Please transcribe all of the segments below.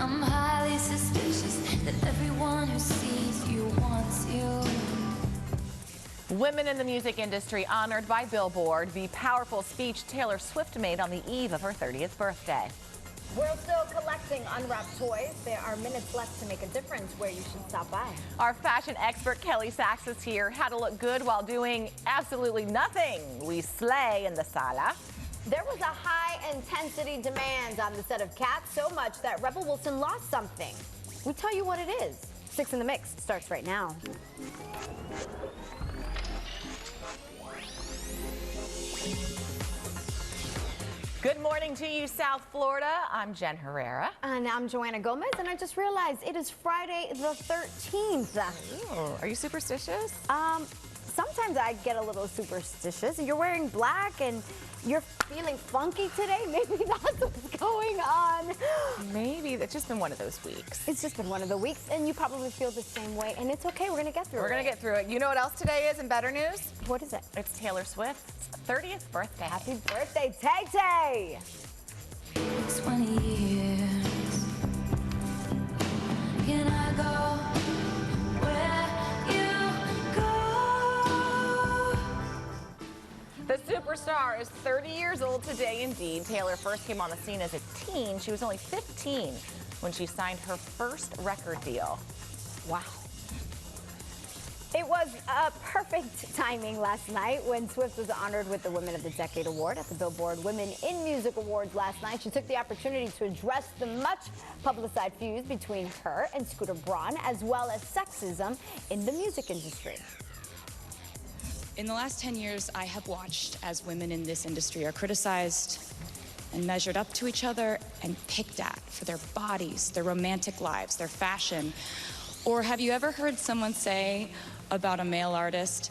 I'm highly suspicious that everyone who sees you wants you. Women in the music industry honored by Billboard, the powerful speech Taylor Swift made on the eve of her 30th birthday. We're still collecting unwrapped toys. There are minutes left to make a difference where you should stop by. Our fashion expert Kelly Sachs is here. How to look good while doing absolutely nothing. We slay in the sala. There was a high-intensity demand on the set of Cats, so much that Rebel Wilson lost something. We tell you what it is. 6 in the Mix starts right now. Good morning to you, South Florida. I'm Jen Herrera. And I'm Joanna Gomez, and I just realized it is Friday the 13th. Ooh, are you superstitious? Sometimes I get a little superstitious. You're wearing black and you're feeling funky today. Maybe that's what's going on. Maybe. It's just been one of those weeks. It's just been one of the weeks, and you probably feel the same way, and it's okay. We're going to get through it. We're going to get through it. You know what else today is in better news? What is it? It's Taylor Swift's 30th birthday. Happy birthday, Tay-Tay! 20 years. Can I go where you go? The superstar is 30 years old today, indeed. Taylor first came on the scene as a teen. She was only 15 when she signed her first record deal. Wow. It was perfect timing last night when Swift was honored with the Women of the Decade Award at the Billboard Women in Music Awards last night. She took the opportunity to address the much-publicized feud between her and Scooter Braun, as well as sexism in the music industry. In the last 10 years, I have watched as women in this industry are criticized and measured up to each other and picked at for their bodies, their romantic lives, their fashion. Or have you ever heard someone say about a male artist,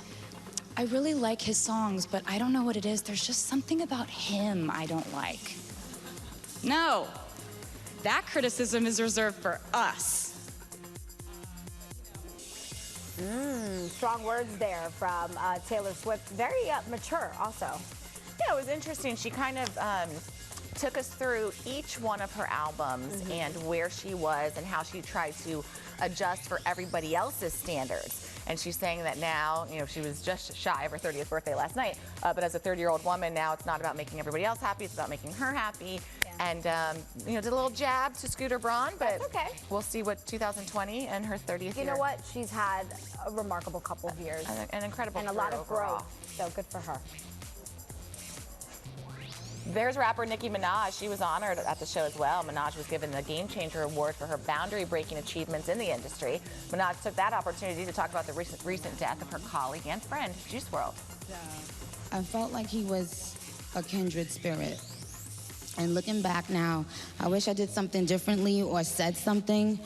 I really like his songs, but I don't know what it is. There's just something about him I don't like. No, that criticism is reserved for us. Strong words there from Taylor Swift. Very mature also. Yeah, it was interesting. She kind of took us through each one of her albums and where she was and how she tried to adjust for everybody else's standards. And she's saying that now, you know, she was just shy of her 30th birthday last night, but as a 30-year-old woman, now it's not about making everybody else happy, it's about making her happy. Yeah. And, you know, did a little jab to Scooter Braun, but okay. We'll see what 2020 and her 30th year. You know what? She's had a remarkable couple of years. An incredible and a lot of overall. growth, so good for her. There's rapper Nicki Minaj. She was honored at the show as well. Minaj was given the Game Changer Award for her boundary-breaking achievements in the industry. Minaj took that opportunity to talk about the recent death of her colleague and friend, Juice WRLD. I felt like he was a kindred spirit. And looking back now, I wish I did something differently or said something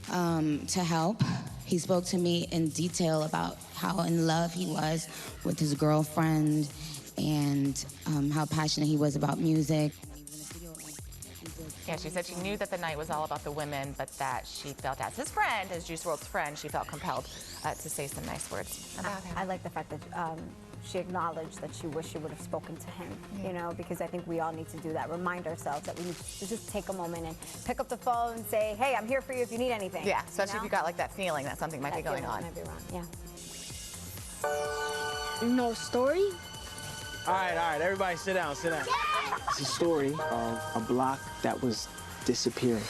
to help. He spoke to me in detail about how in love he was with his girlfriend, and how passionate he was about music. Yeah, she said she knew that the night was all about the women, but that she felt as his friend, as Juice WRLD's friend, she felt compelled to say some nice words about him. I like the fact that she acknowledged that she wished she would have spoken to him, you know, because I think we all need to do that. Remind ourselves that we need to just take a moment and pick up the phone and say, hey, I'm here for you if you need anything. Yeah, especially if you got like that feeling that something might be going on. Might be wrong. Yeah. No story? All right, everybody sit down, sit down. It's a story of a block that was disappearing.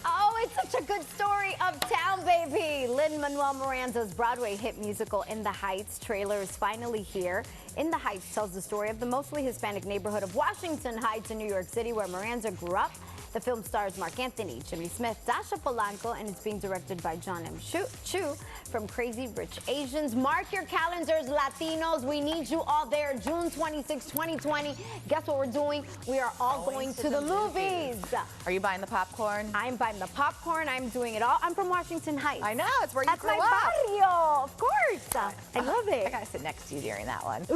Oh, it's such a good story of town, baby. Lin-Manuel Miranda's Broadway hit musical In the Heights trailer is finally here. In the Heights tells the story of the mostly Hispanic neighborhood of Washington Heights in New York City, where Miranda grew up. The film stars Mark Anthony, Jimmy Smith, Dasha Polanco, and it's being directed by John M. Chu from Crazy Rich Asians. Mark your calendars, Latinos. We need you all there. June 26, 2020. Guess what we're doing? We are all going to the movies. Are you buying the popcorn? I'm buying the popcorn. time doing it all. I'm from Washington Heights. I know, it's where you That's grew my up. barrio, of course. I love I it. gotta sit next to you during that one.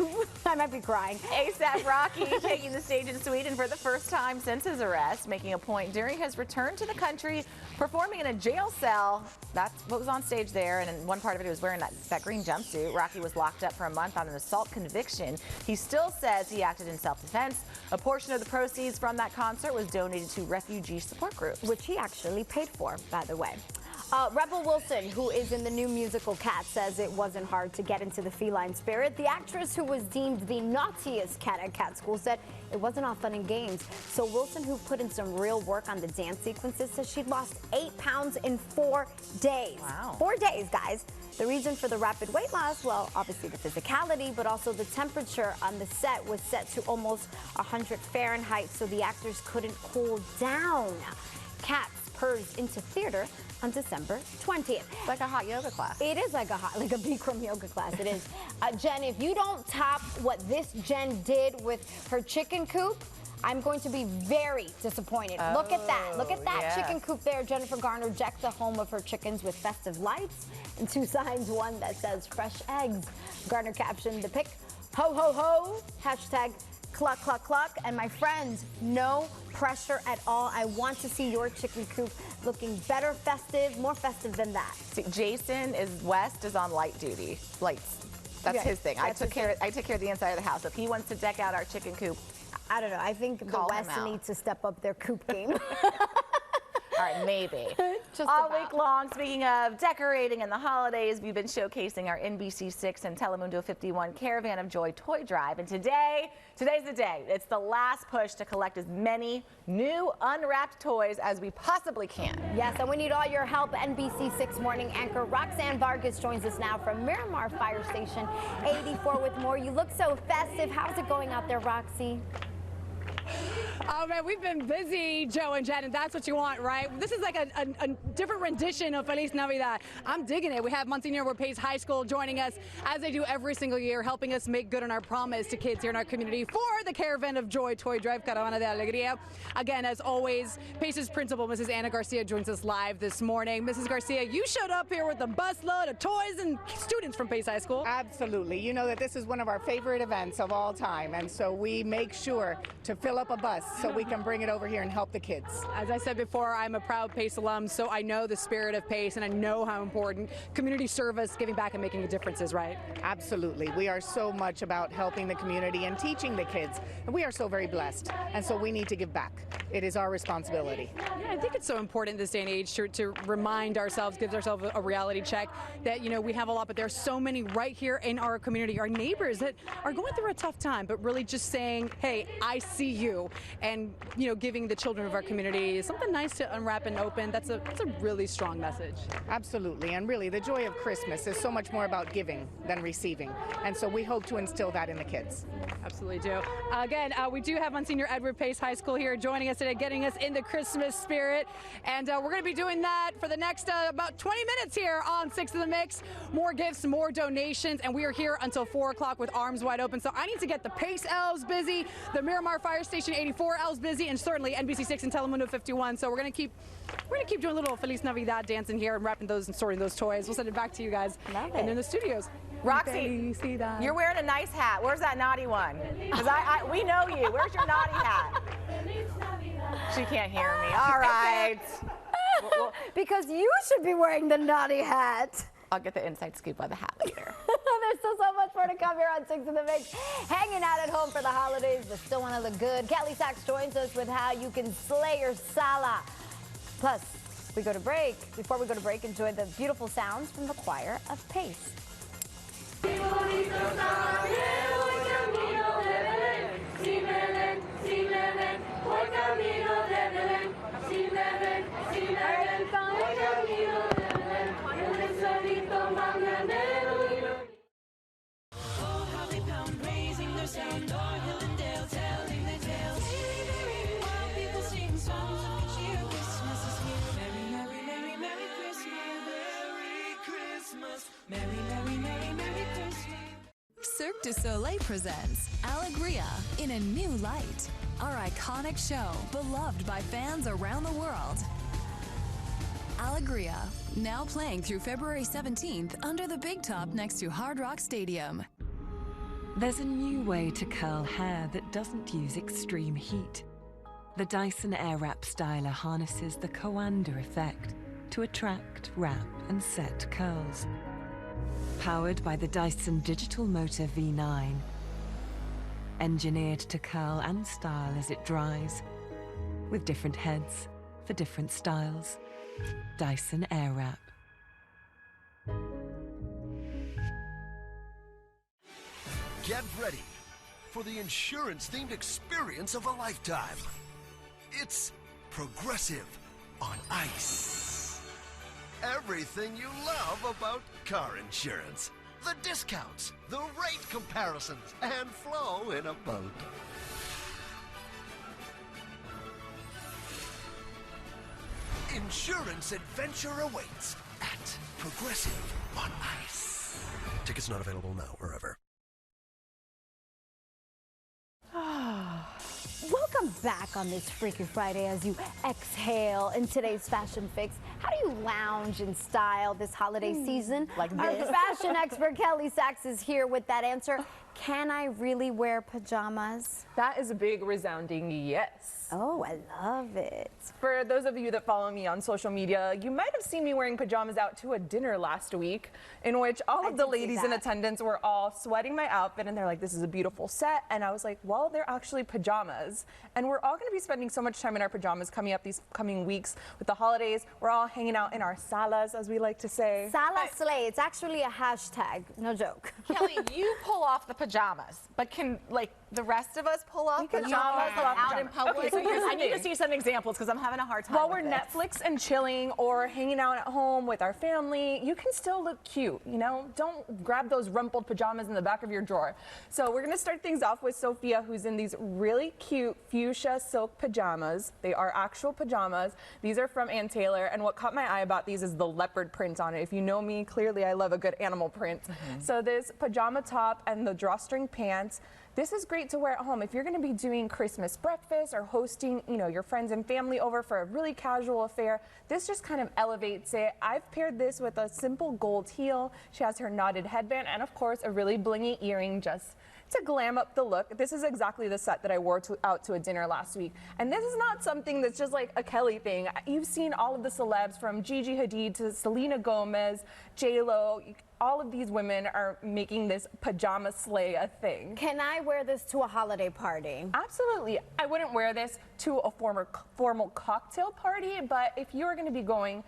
I might be crying. ASAP Rocky taking the stage in Sweden for the first time since his arrest, making a point during his return to the country, performing in a jail cell. That's what was on stage there, and in one part of it he was wearing that green jumpsuit. Rocky was locked up for a month on an assault conviction. He still says he acted in self-defense. A portion of the proceeds from that concert was donated to refugee support groups. Which he actually paid for, by the way. Rebel Wilson, who is in the new musical Cats, says it wasn't hard to get into the feline spirit. The actress, who was deemed the naughtiest cat at cat school, said it wasn't all fun and games. So Wilson, who put in some real work on the dance sequences, says she lost 8 pounds in 4 days. Wow. 4 days, guys. The reason for the rapid weight loss, well, obviously the physicality, but also the temperature on the set was set to almost 100 Fahrenheit, so the actors couldn't cool down. Cats purged into theater on December 20th. It's like a hot yoga class. It is like a Bikram yoga class. It is. Jen, if you don't top what this Jen did with her chicken coop, I'm going to be very disappointed. Look at that. Look at that chicken coop there. Jennifer Garner decked the home of her chickens with festive lights and 2 signs, one that says fresh eggs. Garner captioned the pic, ho, ho, ho, hashtag cluck, cluck, cluck. And my friends, no pressure at all. I want to see your chicken coop looking better festive, more festive than that. See, Jason West is on light duty. Lights. That's his thing. I took care of the inside of the house. If he wants to deck out our chicken coop, I don't know. I think the West needs to step up their coop game. All right, maybe. Just All about. week long, speaking of decorating and the holidays, we've been showcasing our NBC6 and Telemundo 51 Caravan of Joy toy drive. And today's the day. It's the last push to collect as many new unwrapped toys as we possibly can. Yes, and we need all your help. NBC6 morning anchor Roxanne Vargas joins us now from Miramar Fire Station 84 with more. You look so festive. How's it going out there, Roxy? Oh man, we've been busy, Joe and Jen, and that's what you want, right? This is like a different rendition of Feliz Navidad. I'm digging it. We have Monsignor Warpace High School joining us, as they do every single year, helping us make good on our promise to kids here in our community for the Caravan of Joy toy drive, Caravana de Alegría. Again, as always, Pace's principal, Mrs. Anna Garcia, joins us live this morning. Mrs. Garcia, you showed up here with a busload of toys and students from Pace High School. Absolutely. You know that this is one of our favorite events of all time, and so we make sure to fill up a bus so we can bring it over here and help the kids. As I said before, I'm a proud Pace alum, so I know the spirit of Pace, and I know how important community service, giving back, and making a difference is, right? Absolutely. We are so much about helping the community and teaching the kids, and we are so very blessed, and so we need to give back. It is our responsibility. Yeah, I think it's so important in this day and age to remind ourselves, give ourselves a reality check that, you know, we have a lot, but there's so many right here in our community, our neighbors that are going through a tough time, but really just saying, hey, I see you, and, you know, giving the children of our community something nice to unwrap and open. That's a really strong message. Absolutely, and really the joy of Christmas is so much more about giving than receiving, and so we hope to instill that in the kids. Absolutely do. Again, we do have Monsignor Edward Pace High School here joining us today, getting us in the Christmas spirit, and we're going to be doing that for the next about 20 minutes here on 6 in the Mix. More gifts, more donations, and we are here until 4 o'clock with arms wide open. So I need to get the Pace elves busy, the Miramar Fire Station 84 elves busy, and certainly NBC6 and Telemundo 51. So we're gonna keep doing a little Feliz Navidad dance in here and wrapping those and sorting those toys. We'll send it back to you guys and in the studios. Roxy, you're wearing a nice hat. Where's that naughty one? Because we know you. Where's your naughty hat? She can't hear me. All right. Because you should be wearing the naughty hat. I'll get the inside scoop on the hat later. There's still so much more to come here on 6 in the Mix. Hanging out at home for the holidays, but still want to look good. Kelly Sachs joins us with how you can slay your sala. Plus, we go to break. Before we go to break, enjoy the beautiful sounds from the choir of Pace. Cirque du Soleil presents Alegria in a new light. Our iconic show, beloved by fans around the world. Alegria, now playing through February 17th under the big top next to Hard Rock Stadium. There's a new way to curl hair that doesn't use extreme heat. The Dyson Airwrap styler harnesses the Coanda effect to attract, wrap, and set curls. Powered by the Dyson Digital Motor V9. Engineered to curl and style as it dries, with different heads for different styles. Dyson Airwrap. Get ready for the insurance-themed experience of a lifetime. It's Progressive on Ice. Everything you love about car insurance. The discounts, the rate comparisons, and flow in a boat. Insurance adventure awaits at Progressive on Ice. Tickets not available now or ever. Welcome back on this Freaky Friday as you exhale in today's Fashion Fix. How do you lounge in style this holiday season? Like Our this. fashion expert Kelly Sachs is here with that answer. Can I really wear pajamas? That is a big resounding yes. Oh, I love it. For those of you that follow me on social media, you might have seen me wearing pajamas out to a dinner last week in which all of the ladies in attendance were all sweating my outfit and they're like, this is a beautiful set. And I was like, well, they're actually pajamas. And we're all going to be spending so much time in our pajamas coming up these coming weeks with the holidays. We're all hanging out in our salas, as we like to say. Sala slay. It's actually a hashtag. No joke. Kelly, you pull off the pajamas, but can like the rest of us pull off pajamas out in public? Okay, so here's the I need to thing. see some examples because I'm having a hard time. While with we're this. Netflix and chilling or hanging out at home with our family, you can still look cute, you know? Don't grab those rumpled pajamas in the back of your drawer. So we're gonna start things off with Sophia, who's in these really cute fuchsia silk pajamas. They are actual pajamas. These are from Ann Taylor, and what caught my eye about these is the leopard print on it. If you know me, clearly I love a good animal print. So this pajama top and the drawstring pants, this is great to wear at home if you're going to be doing Christmas breakfast or hosting, you know, your friends and family over for a really casual affair. This just kind of elevates it. I've paired this with a simple gold heel. She has her knotted headband and, of course, a really blingy earring just to glam up the look. This is exactly the set that I wore out to a dinner last week. And this is not something that's just like a Kelly thing. You've seen all of the celebs from Gigi Hadid to Selena Gomez, J-Lo. All of these women are making this pajama slay a thing. Can I wear this to a holiday party? Absolutely. I wouldn't wear this to a formal cocktail party, but if you're going to be going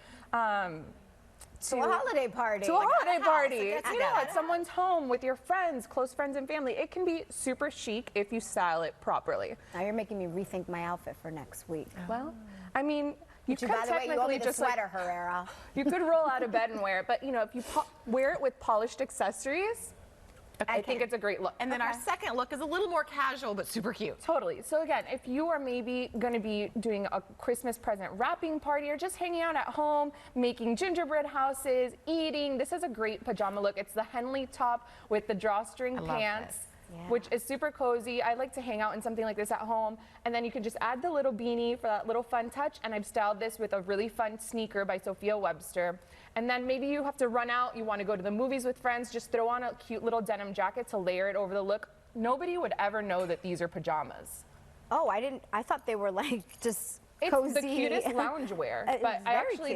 to a holiday party. To a holiday party. Get You know, together. at someone's home with your friends, close friends and family. It can be super chic if you style it properly. Now you're making me rethink my outfit for next week. Well, I mean, you could by the way, you owe me technically the just sweater, Herrera. you could roll out of bed and wear it, but you know, if you wear it with polished accessories, I think it's a great look. And then our second look is a little more casual, but super cute. Totally. So again, if you are maybe going to be doing a Christmas present wrapping party or just hanging out at home, making gingerbread houses, eating, this is a great pajama look. It's the Henley top with the drawstring pants. Which is super cozy. I like to hang out in something like this at home. And then you can just add the little beanie for that little fun touch. And I've styled this with a really fun sneaker by Sophia Webster. And then maybe you have to run out, you want to go to the movies with friends, just throw on a cute little denim jacket to layer it over the look. Nobody would ever know that these are pajamas. Oh, I thought they were like just It's cozy. the cutest loungewear, but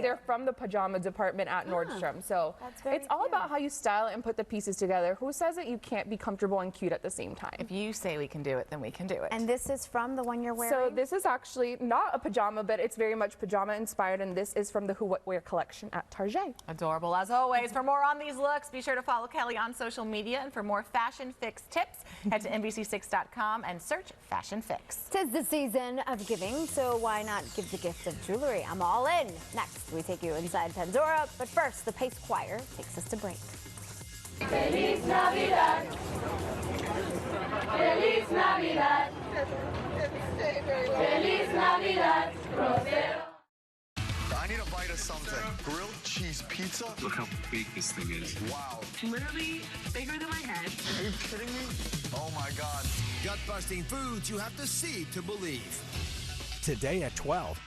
they're from the pajama department at Nordstrom. So it's all about how you style it and put the pieces together. Who says that you can't be comfortable and cute at the same time? If you say we can do it, then we can do it. And this is from the one you're wearing? So this is actually not a pajama, but it's very much pajama inspired, and this is from the Who What Wear collection at Target. Adorable as always. For more on these looks, be sure to follow Kelly on social media, and for more Fashion Fix tips, head to NBC6.com and search Fashion Fix. 'Tis the season of giving, so why not give the gift of jewelry? I'm all in. Next, we take you inside Pandora, but first, the Pace Choir takes us to break. Feliz Navidad. Feliz Navidad. Feliz Navidad. Prospero. I need a bite of something. Grilled cheese pizza? Look how big this thing is. Wow. Literally bigger than my head. Are you kidding me? Oh my God. Gut-busting foods you have to see to believe. Today at 12.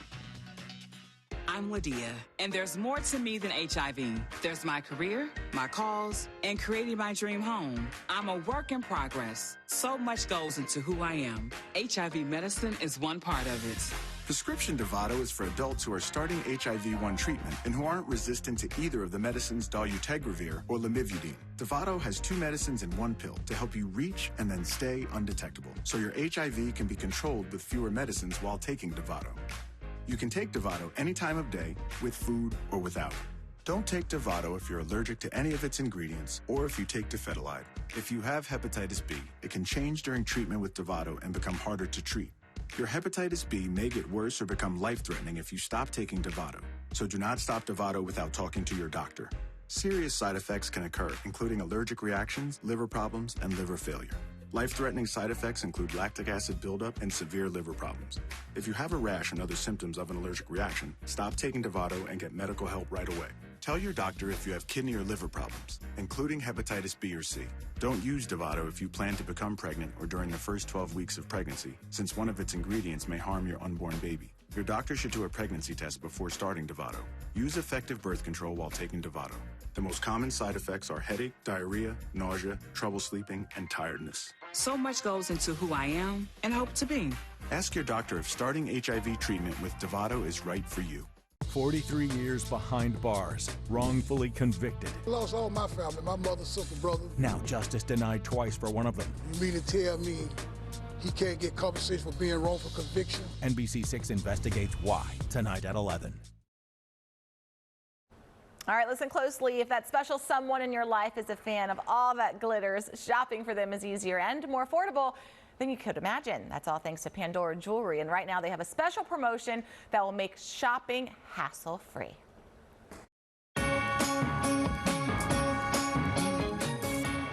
I'm Lydia, and there's more to me than HIV. There's my career, my cause, and creating my dream home. I'm a work in progress. So much goes into who I am. HIV medicine is one part of it. Prescription Dovato is for adults who are starting HIV-1 treatment and who aren't resistant to either of the medicines dolutegravir or lamivudine. Dovato has 2 medicines in 1 pill to help you reach and then stay undetectable, so your HIV can be controlled with fewer medicines while taking Dovato. You can take Dovato any time of day, with food or without. Don't take Dovato if you're allergic to any of its ingredients or if you take dofetilide. If you have hepatitis B, it can change during treatment with Dovato and become harder to treat. Your hepatitis B may get worse or become life-threatening if you stop taking Dovato, so do not stop Dovato without talking to your doctor. Serious side effects can occur, including allergic reactions, liver problems, and liver failure. Life-threatening side effects include lactic acid buildup and severe liver problems. If you have a rash and other symptoms of an allergic reaction, stop taking Dovato and get medical help right away. Tell your doctor if you have kidney or liver problems, including hepatitis B or C. Don't use Dovato if you plan to become pregnant or during the first 12 weeks of pregnancy, since one of its ingredients may harm your unborn baby. Your doctor should do a pregnancy test before starting Dovato. Use effective birth control while taking Dovato. The most common side effects are headache, diarrhea, nausea, trouble sleeping, and tiredness. So much goes into who I am and hope to be. Ask your doctor if starting HIV treatment with Dovato is right for you. 43 years behind bars, wrongfully convicted. Lost all my family, my mother, sister, brother. Now justice denied twice for one of them. You mean to tell me he can't get compensation for being wrongful conviction? NBC6 investigates why, tonight at 11. All right, listen closely. If that special someone in your life is a fan of all that glitters, shopping for them is easier and more affordable than you could imagine. That's all thanks to Pandora Jewelry. And right now they have a special promotion that will make shopping hassle-free.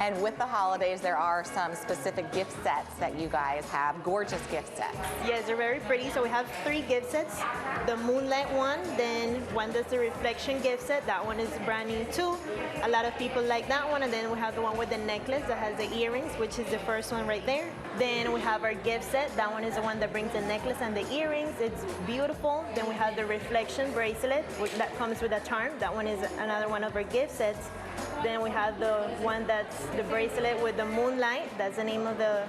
And with the holidays, there are some specific gift sets that you guys have. Gorgeous gift sets. Yes, they're very pretty. So we have 3 gift sets. The Moonlight one, then one that's the Reflection gift set. That one is brand new too. A lot of people like that one. And then we have the one with the necklace that has the earrings, which is the first one right there. Then we have our gift set. That one is the one that brings the necklace and the earrings. It's beautiful. Then we have the Reflection bracelet, that comes with a charm. That one is another one of our gift sets. Then we have the one that's the bracelet with the Moonlight. That's the name of the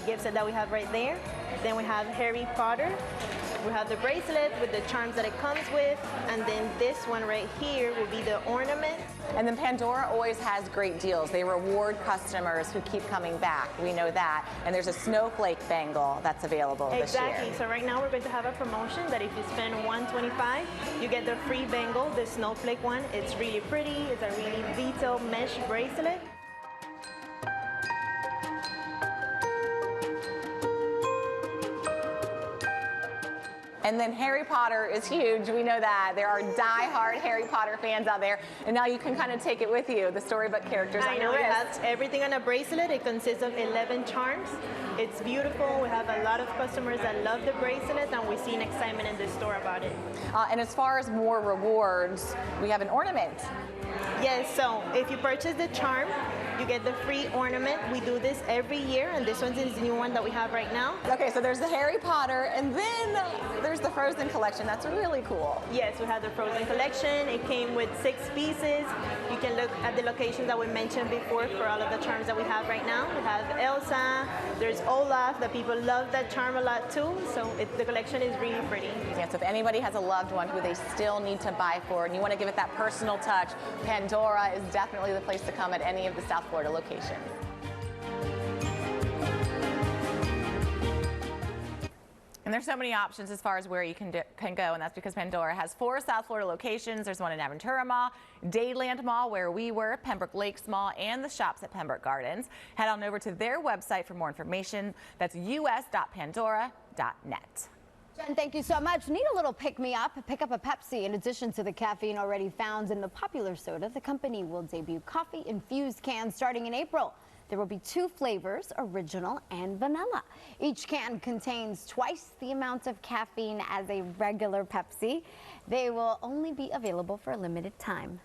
gift set that we have right there. Then we have Harry Potter. We have the bracelet with the charms that it comes with. And then this one right here will be the ornament. And then Pandora always has great deals. They reward customers who keep coming back. We know that. And there's a snowflake bangle that's available this year. Exactly. So right now we're going to have a promotion that if you spend $125, you get the free bangle, the snowflake one. It's really pretty. It's a really detailed mesh bracelet. And then Harry Potter is huge. We know that. There are die-hard Harry Potter fans out there. And now you can kind of take it with you, the storybook characters. I know it has everything on a bracelet. It consists of 11 charms. It's beautiful. We have a lot of customers that love the bracelet, and we see an excitement in the store about it. And as far as more rewards, we have an ornament. Yes, so if you purchase the charm, you get the free ornament. We do this every year, and this one's the new one that we have right now. Okay, so there's the Harry Potter, and then there's the Frozen collection. That's really cool. Yes, we have the Frozen collection. It came with 6 pieces. You can look at the locations that we mentioned before for all of the charms that we have right now. We have Elsa, there's Olaf, that people love that charm a lot too. So the collection is really pretty. Yeah, so if anybody has a loved one who they still need to buy for, and you want to give it that personal touch, Pandora is definitely the place to come at any of the South Florida locations. And there's so many options as far as where you can go, and that's because Pandora has 4 South Florida locations. There's one in Aventura Mall, Dayland Mall, where we were, Pembroke Lakes Mall, and the shops at Pembroke Gardens. Head on over to their website for more information. That's us.pandora.net. Jen, thank you so much. Need a little pick-me-up? Pick up a Pepsi. In addition to the caffeine already found in the popular soda, the company will debut coffee-infused cans starting in April. There will be 2 flavors, original and vanilla. Each can contains twice the amount of caffeine as a regular Pepsi. They will only be available for a limited time.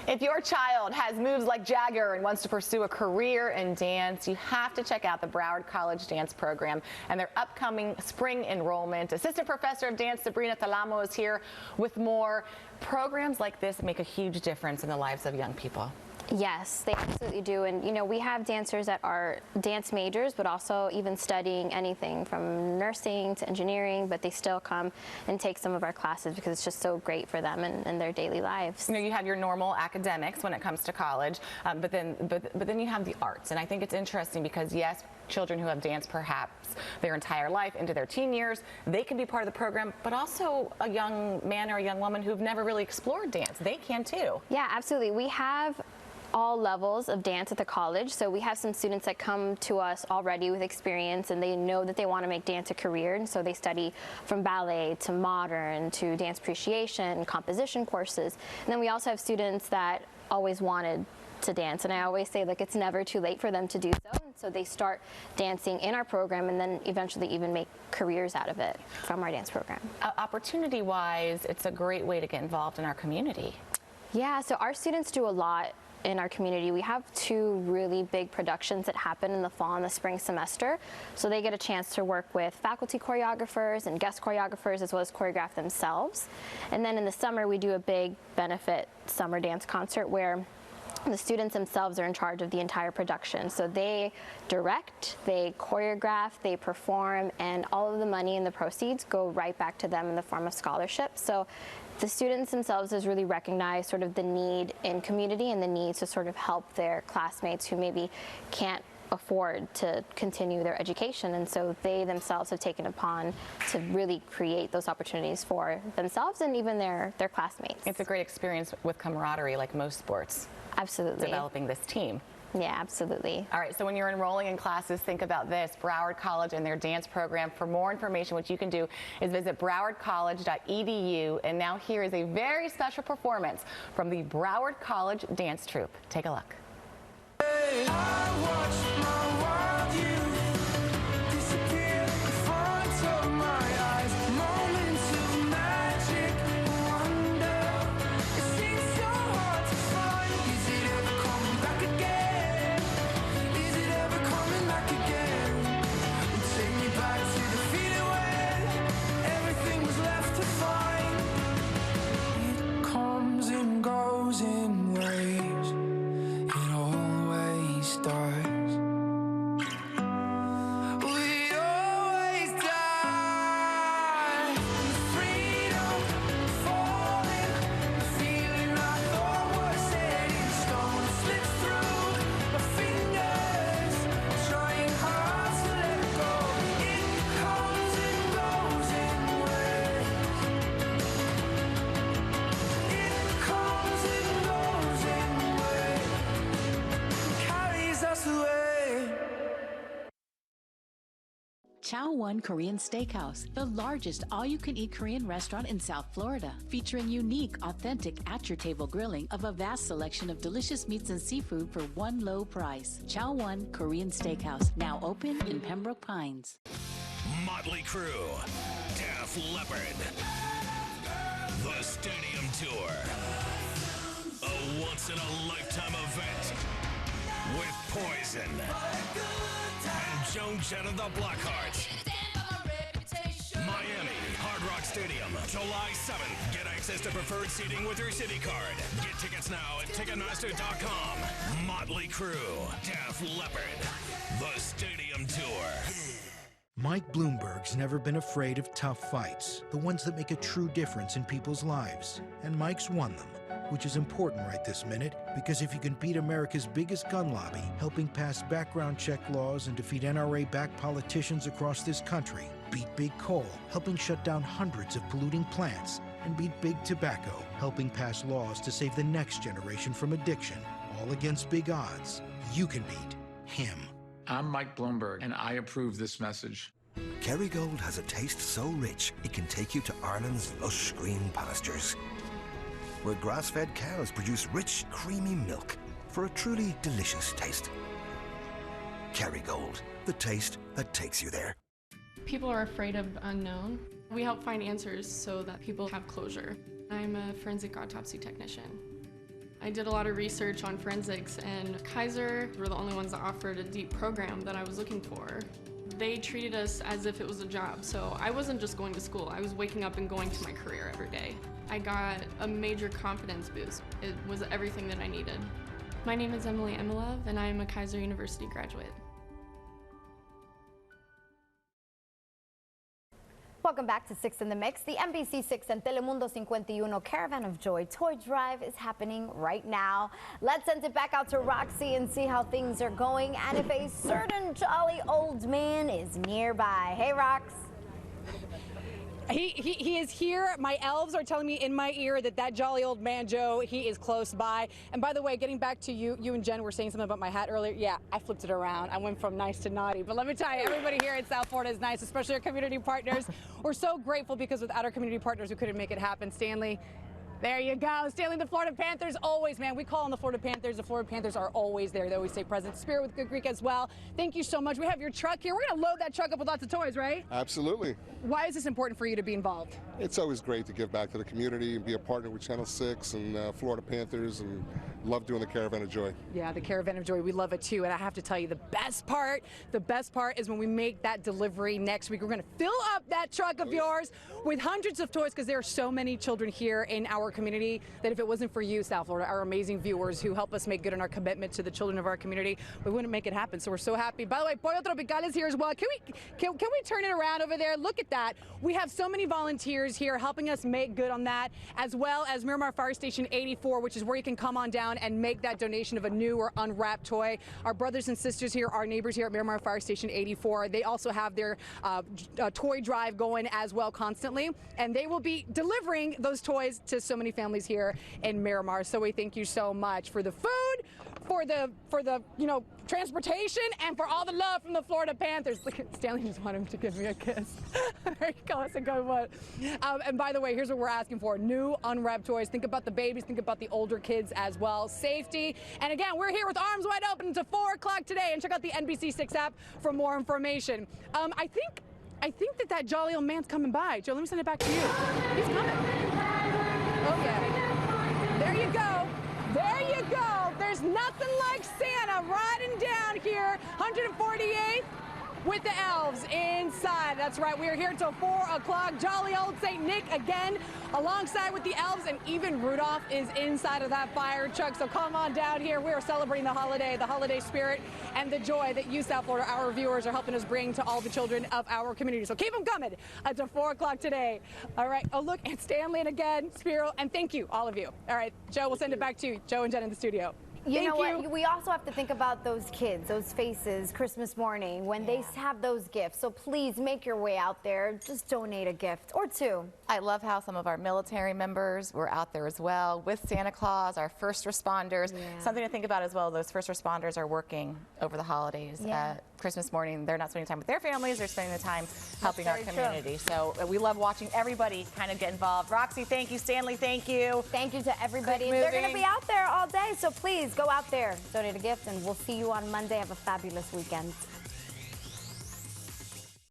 If your child has moves like Jagger and wants to pursue a career in dance, you have to check out the Broward College Dance Program and their upcoming spring enrollment. Assistant Professor of Dance Sabrina Thalamo is here with more. Programs like this make a huge difference in the lives of young people. Yes, they absolutely do. And, you know, we have dancers that are dance majors, but also even studying anything from nursing to engineering, but they still come and take some of our classes because it's just so great for them and their daily lives. You know, you have your normal academics when it comes to college, but then you have the arts. And I think it's interesting because, yes, children who have danced perhaps their entire life into their teen years, they can be part of the program, but also a young man or a young woman who've never really explored dance, they can too. Yeah, absolutely. We have all levels of dance at the college. So we have some students that come to us already with experience and they know that they want to make dance a career, and so they study from ballet to modern to dance appreciation, composition courses. And then we also have students that always wanted to dance, and I always say, like, it's never too late for them to do so, and so they start dancing in our program and then eventually even make careers out of it from our dance program. Opportunity-wise, it's a great way to get involved in our community. Yeah, so our students do a lot in our community. We have two really big productions that happen in the fall and the spring semester. So they get a chance to work with faculty choreographers and guest choreographers as well as choreograph themselves. And then in the summer, we do a big benefit summer dance concert where the students themselves are in charge of the entire production. So they direct, they choreograph, they perform, and all of the money and the proceeds go right back to them in the form of scholarships. So the students themselves has really recognized sort of the need in community and the need to sort of help their classmates who maybe can't afford to continue their education, and so they themselves have taken upon to really create those opportunities for themselves and even their classmates. It's a great experience with camaraderie, like most sports. Absolutely. Developing this team. Yeah, absolutely. All right, so when you're enrolling in classes, think about this, Broward College and their dance program. For more information, what you can do is visit browardcollege.edu. And now here is a very special performance from the Broward College Dance Troupe. Take a look. Chow One Korean Steakhouse, the largest all-you-can-eat Korean restaurant in South Florida, featuring unique, authentic at-your-table grilling of a vast selection of delicious meats and seafood for one low price. Chow One Korean Steakhouse, now open in Pembroke Pines. Motley Crue, Def Leppard, the Stadium Tour, a once-in-a-lifetime event with Poison and Joan Jett of the Blackhearts. Miami, Hard Rock Stadium, July 7th. Get access to preferred seating with your City Card. Get tickets now at Ticketmaster.com. Motley Crue, Def Leppard, the Stadium Tour. Mike Bloomberg's never been afraid of tough fights, the ones that make a true difference in people's lives. And Mike's won them, which is important right this minute, because if you can beat America's biggest gun lobby, helping pass background check laws and defeat NRA-backed politicians across this country, beat Big Coal, helping shut down hundreds of polluting plants, and beat Big Tobacco, helping pass laws to save the next generation from addiction, all against big odds, you can beat him. I'm Mike Bloomberg, and I approve this message. Kerrygold has a taste so rich, it can take you to Ireland's lush green pastures, where grass-fed cows produce rich, creamy milk for a truly delicious taste. Kerrygold, the taste that takes you there. People are afraid of unknown. We help find answers so that people have closure. I'm a forensic autopsy technician. I did a lot of research on forensics, and Kaiser were the only ones that offered a deep program that I was looking for. They treated us as if it was a job, so I wasn't just going to school. I was waking up and going to my career every day. I got a major confidence boost. It was everything that I needed. My name is Emily Emilov, and I am a Kaiser University graduate. Welcome back to 6 in the Mix. The NBC6 and Telemundo 51 Caravan of Joy Toy Drive is happening right now. Let's send it back out to Roxy and see how things are going and if a certain jolly old man is nearby. Hey, Rox. He is here. My elves are telling me in my ear that jolly old man Joe, he is close by. And by the way, getting back to you and Jen were saying something about my hat earlier. Yeah, I flipped it around. I went from nice to naughty. But let me tell you, everybody here in South Florida is nice, especially our community partners. We're so grateful because without our community partners, we couldn't make it happen. Stanley, there you go. Stanley, the Florida Panthers, always, man. We call them the Florida Panthers. The Florida Panthers are always there. They always say present spirit with Good Greek as well. Thank you so much. We have your truck here. We're going to load that truck up with lots of toys, right? Absolutely. Why is this important for you to be involved? It's always great to give back to the community and be a partner with Channel 6 and Florida Panthers, and love doing the Caravan of Joy. Yeah, the Caravan of Joy, we love it too. And I have to tell you, the best part is when we make that delivery next week. We're going to fill up that truck of yours with hundreds of toys because there are so many children here in our community that if it wasn't for you, South Florida, our amazing viewers who help us make good on our commitment to the children of our community, we wouldn't make it happen. So we're so happy. By the way, Pollo Tropical is here as well. Can we turn it around over there? Look at that. We have so many volunteers here helping us make good on that, as well as Miramar Fire Station 84, which is where you can come on down and make that donation of a new or unwrapped toy. Our brothers and sisters here, our neighbors here at Miramar Fire Station 84, they also have their toy drive going as well constantly, and they will be delivering those toys to so many families here in Miramar. So we thank you so much for the food, for the transportation, and for all the love from the Florida Panthers. Look, Stanley just wanted him to give me a kiss. There you go. That's a good one. And by the way, here's what we're asking for: new unwrapped toys. Think about the babies. Think about the older kids as well. Safety. And again, we're here with arms wide open until 4 o'clock today. And check out the NBC6 app for more information. I think that jolly old man's coming by. Joe, let me send it back to you. He's coming. Oh yeah. There you go. There you go. There's nothing like Santa riding down here, 148th, with the elves inside. That's right. We are here until 4 o'clock. Jolly old St. Nick again, alongside with the elves, and even Rudolph is inside of that fire truck. So come on down here. We are celebrating the holiday spirit, and the joy that you, South Florida, our viewers, are helping us bring to all the children of our community. So keep them coming until 4 o'clock today. All right. Oh, look, and Stanley, and again, Spiro, and thank you, all of you. All right, Joe, we'll send it back to you. Joe and Jen in the studio. You know what? We also have to think about those kids, those faces, Christmas morning, when they have those gifts. So please make your way out there. Just donate a gift or two. I love how some of our military members were out there as well with Santa Claus, our first responders. Yeah. Something to think about as well. Those first responders are working over the holidays. Yeah. Christmas morning, they're not spending time with their families. They're spending the time helping our community. So we love watching everybody kind of get involved. Roxy, thank you. Stanley, thank you. Thank you to everybody. They're going to be out there all day, so please go out there, donate a gift, and we'll see you on Monday. Have a fabulous weekend.